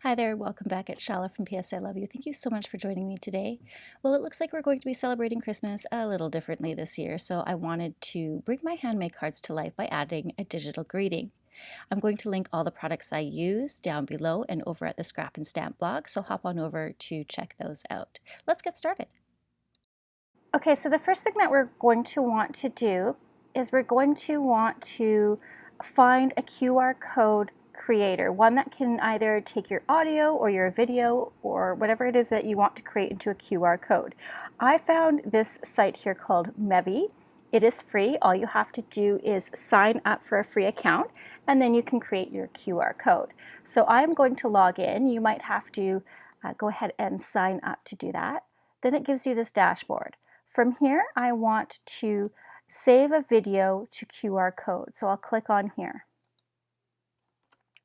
Hi there, welcome back at Chala from PS I Love You. Thank you so much for joining me today. Well, it looks like we're going to be celebrating Christmas a little differently this year, so I wanted to bring my handmade cards to life by adding a digital greeting. I'm going to link all the products I use down below and over at the Scrap and Stamp blog, so hop on over to check those out. Let's get started. Okay, so the first thing that we're going to want to do is we're going to want to find a QR code creator, one that can either take your audio or your video or whatever it is that you want to create into a QR code. I found this site here called Mevi. It is free. All you have to do is sign up for a free account and then you can create your QR code. So I'm going to log in. You might have to go ahead and sign up to do that. Then it gives you this dashboard. From here, I want to save a video to QR code. So I'll click on here.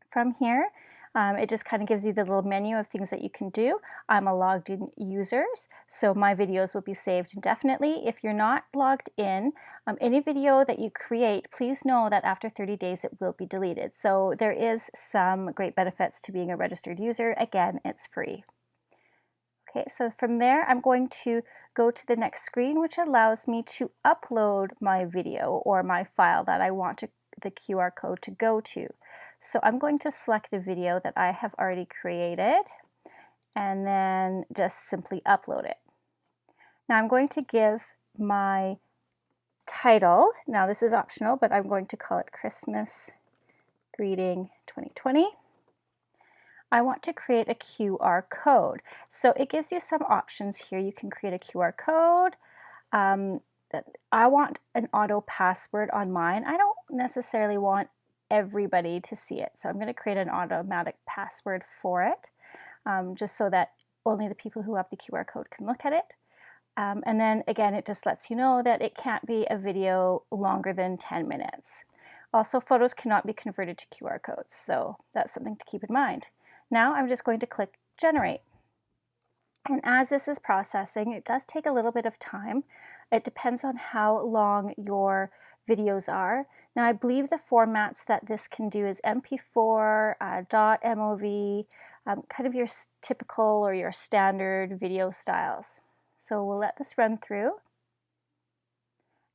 From here, it just kind of gives you the little menu of things that you can do. I'm a logged in user, so my videos will be saved indefinitely. If you're not logged in, any video that you create, please know that after 30 days it will be deleted. So there is some great benefits to being a registered user. Again, it's free. Okay, so from there, I'm going to go to the next screen, which allows me to upload my video or my file that I want the QR code to go to. So I'm going to select a video that I have already created and then just simply upload it. Now I'm going to give my title, now this is optional, but I'm going to call it Christmas Greeting 2020. I want to create a QR code. So it gives you some options here. You can create a QR code. I want an auto password on mine. I don't necessarily want everybody to see it. So I'm going to create an automatic password for it, just so that only the people who have the QR code can look at it. And then again, it just lets you know that it can't be a video longer than 10 minutes. Also, photos cannot be converted to QR codes. So that's something to keep in mind. Now I'm just going to click Generate. And as this is processing, it does take a little bit of time. It depends on how long your videos are. Now I believe the formats that this can do is MP4, .mov, kind of your typical or your standard video styles. So we'll let this run through.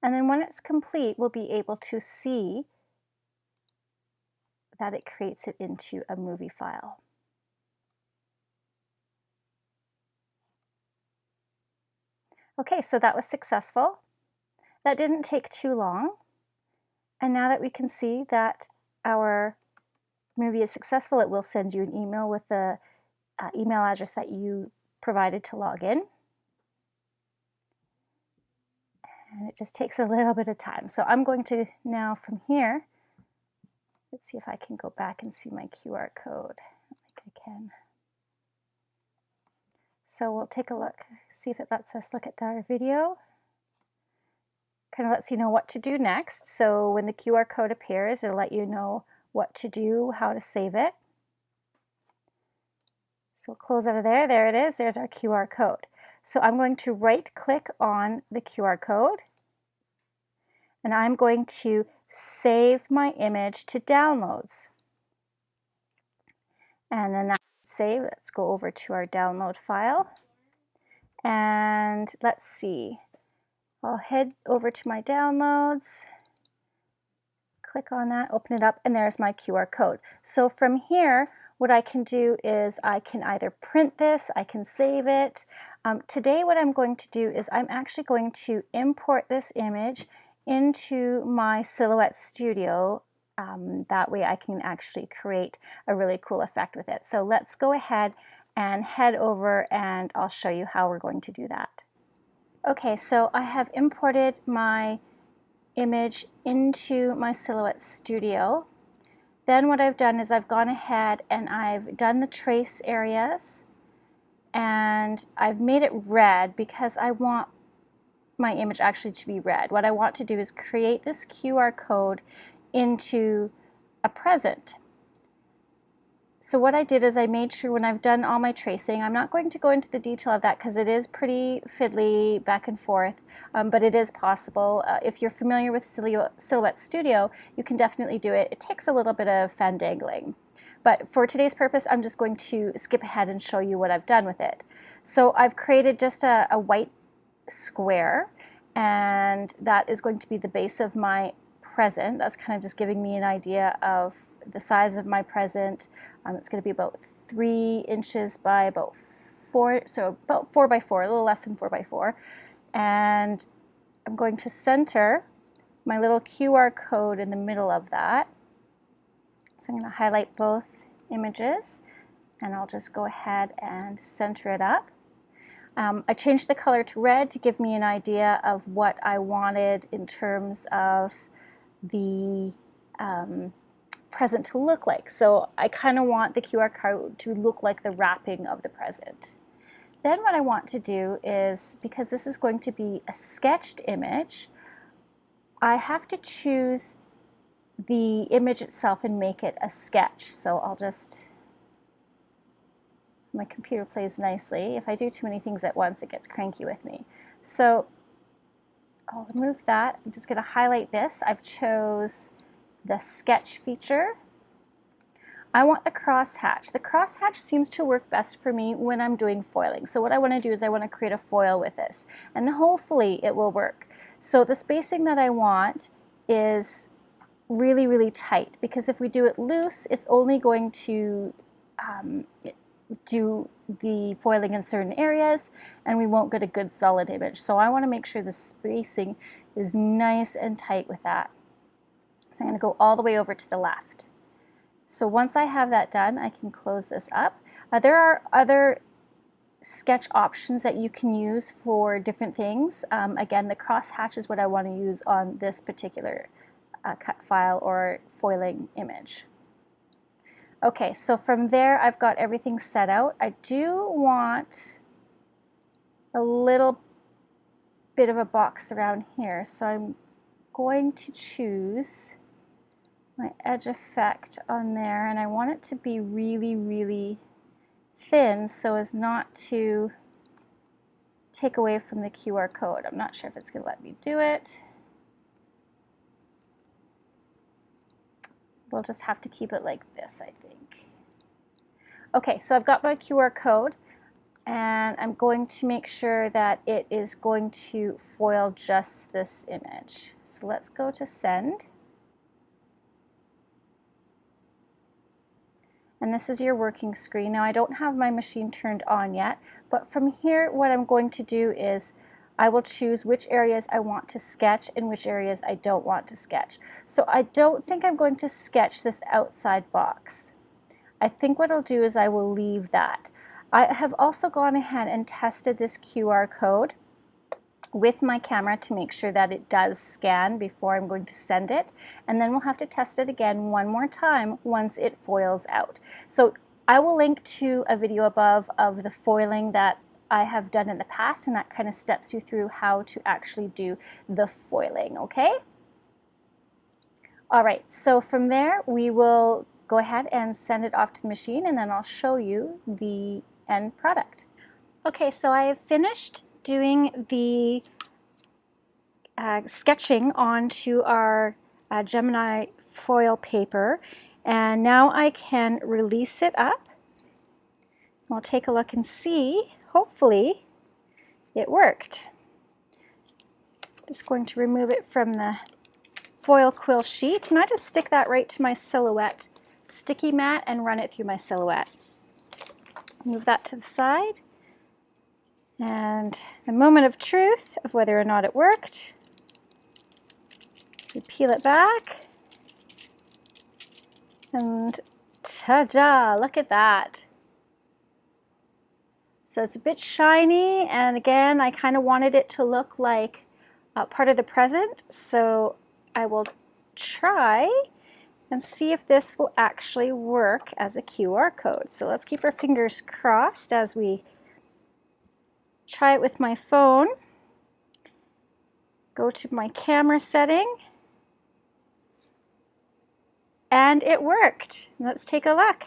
And then when it's complete, we'll be able to see that it creates it into a movie file. Okay, so that was successful. That didn't take too long. And now that we can see that our movie is successful, it will send you an email with the email address that you provided to log in. And it just takes a little bit of time. So I'm going to now from here, let's see if I can go back and see my QR code. I think I can. So we'll take a look, see if it lets us look at our video. Kind of lets you know what to do next. So when the QR code appears, it'll let you know what to do, how to save it. So we'll close out of there. There it is. There's our QR code. So I'm going to right click on the QR code and I'm going to save my image to downloads. And then that's save. Let's go over to our download file. And let's see. I'll head over to my downloads, click on that, open it up, and there's my QR code. So from here, what I can do is I can either print this, I can save it. Today what I'm going to do is I'm actually going to import this image into my Silhouette Studio. That way I can actually create a really cool effect with it. So let's go ahead and head over and I'll show you how we're going to do that. Okay, so I have imported my image into my Silhouette Studio. Then what I've done is I've gone ahead and I've done the trace areas and I've made it red because I want my image actually to be red. What I want to do is create this QR code into a present. So what I did is I made sure when I've done all my tracing, I'm not going to go into the detail of that because it is pretty fiddly back and forth, but it is possible. If you're familiar with Silhouette Studio, you can definitely do it. It takes a little bit of fandangling. but for today's purpose, I'm just going to skip ahead and show you what I've done with it. So I've created just a white square, and that is going to be the base of my present. That's kind of just giving me an idea of the size of my present. It's going to be about 3 inches by about 4, so about 4 by 4, a little less than 4 by 4. And I'm going to center my little QR code in the middle of that. So I'm going to highlight both images, and I'll just go ahead and center it up. I changed the color to red to give me an idea of what I wanted in terms of the present to look like. So I kind of want the QR code to look like the wrapping of the present. Then what I want to do is, because this is going to be a sketched image, I have to choose the image itself and make it a sketch. So I'll just, my computer plays nicely. If I do too many things at once, it gets cranky with me. So I'll remove that. I'm just going to highlight this. I've chose the sketch feature. I want the crosshatch. The crosshatch seems to work best for me when I'm doing foiling. So what I want to do is I want to create a foil with this, and hopefully it will work. So the spacing that I want is really, really tight, because if we do it loose, it's only going to do the foiling in certain areas, and we won't get a good solid image. So I want to make sure the spacing is nice and tight with that. So I'm going to go all the way over to the left. So once I have that done, I can close this up. There are other sketch options that you can use for different things. Again, the crosshatch is what I want to use on this particular cut file or foiling image. Okay, so from there I've got everything set out. I do want a little bit of a box around here, so I'm going to choose my edge effect on there, and I want it to be really, really thin so as not to take away from the QR code. I'm not sure if it's going to let me do it. We'll just have to keep it like this, I think. Okay, so I've got my QR code, and I'm going to make sure that it is going to foil just this image. So let's go to send. And this is your working screen. Now I don't have my machine turned on yet, but from here what I'm going to do is I will choose which areas I want to sketch and which areas I don't want to sketch. So I don't think I'm going to sketch this outside box. I think what I'll do is I will leave that. I have also gone ahead and tested this QR code with my camera to make sure that it does scan before I'm going to send it, and then we'll have to test it again one more time once it foils out. So I will link to a video above of the foiling that I have done in the past, and that kind of steps you through how to actually do the foiling, okay? All right, so from there we will go ahead and send it off to the machine, and then I'll show you the end product. Okay, so I have finished doing the sketching onto our Gemini foil paper, and now I can release it up. We'll take a look and see, hopefully it worked. Just going to remove it from the foil quill sheet, and I just stick that right to my silhouette sticky mat and run it through my silhouette. Move that to the side. And the moment of truth of whether or not it worked. So peel it back, and ta-da, look at that. So it's a bit shiny, and again, I kind of wanted it to look like part of the present, so I will try and see if this will actually work as a QR code. So let's keep our fingers crossed as we try it with my phone. Go to my camera setting, and it worked. Let's take a look.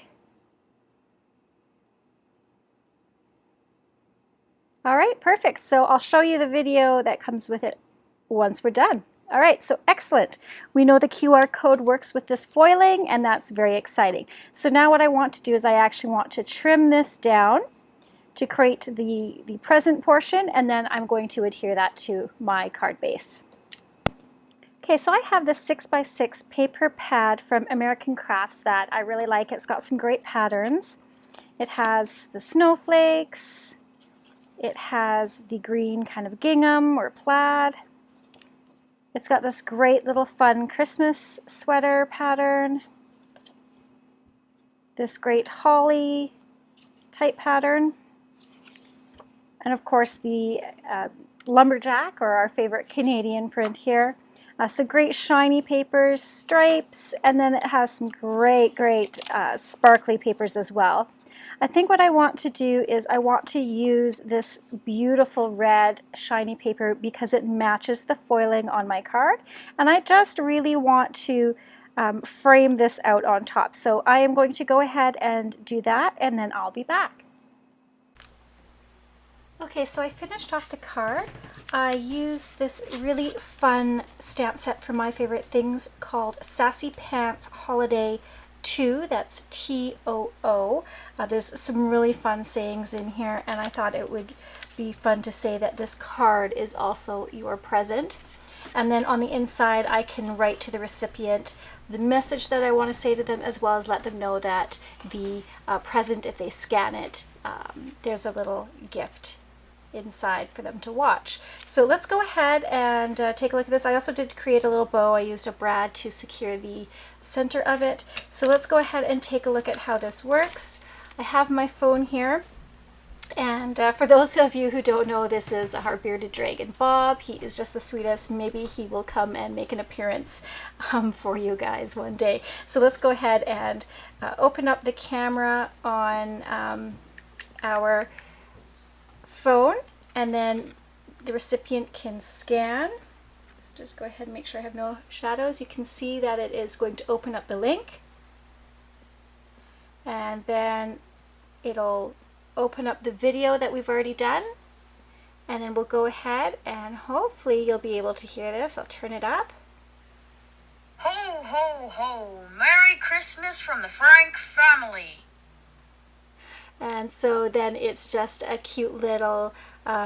All right, perfect. So I'll show you the video that comes with it once we're done. All right, so excellent. We know the QR code works with this foiling, and that's very exciting. So now what I want to do is I actually want to trim this down to create the present portion, and then I'm going to adhere that to my card base. Okay, so I have this 6x6 paper pad from American Crafts that I really like. It's got some great patterns. It has the snowflakes, it has the green kind of gingham or plaid. It's got this great little fun Christmas sweater pattern, this great holly type pattern, and of course the lumberjack, or our favorite Canadian print here. Some great shiny papers, stripes, and then it has some great sparkly papers as well. I think what I want to do is I want to use this beautiful red shiny paper because it matches the foiling on my card, and I just really want to frame this out on top. So I am going to go ahead and do that, and then I'll be back. Okay, so I finished off the card. I used this really fun stamp set from My Favorite Things called Sassy Pants Holiday 2, that's T-O-O. There's some really fun sayings in here, and I thought it would be fun to say that this card is also your present. And then on the inside I can write to the recipient the message that I want to say to them, as well as let them know that the present, if they scan it, there's a little gift inside for them to watch. So let's go ahead and take a look at this. I also did create a little bow. I used a brad to secure the center of it. So let's go ahead and take a look at how this works. I have my phone here, and for those of you who don't know, this is our bearded dragon Bob. He is just the sweetest. Maybe he will come and make an appearance for you guys one day. So let's go ahead and open up the camera on our phone, and then the recipient can scan. So just go ahead and make sure I have no shadows. You can see that it is going to open up the link, and then it'll open up the video that we've already done, and then we'll go ahead and hopefully you'll be able to hear this. I'll turn it up. Ho, ho, ho! Merry Christmas from the Frank family! And so then it's just a cute little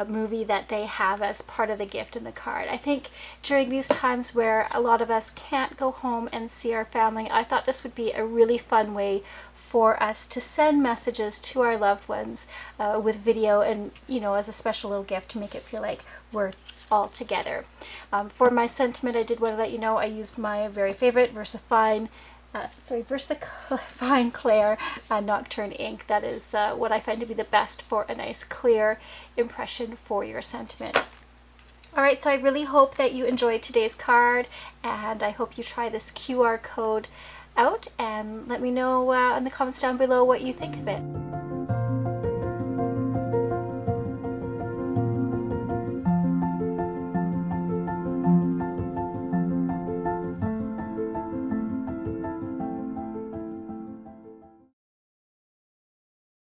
movie that they have as part of the gift in the card. I think during these times where a lot of us can't go home and see our family, I thought this would be a really fun way for us to send messages to our loved ones with video, and as a special little gift to make it feel like we're all together. For my sentiment, I did want to let you know I used my very favorite VersaFine Clair Nocturne ink. That is what I find to be the best for a nice clear impression for your sentiment. Alright, so I really hope that you enjoyed today's card, and I hope you try this QR code out, and let me know in the comments down below what you think of it.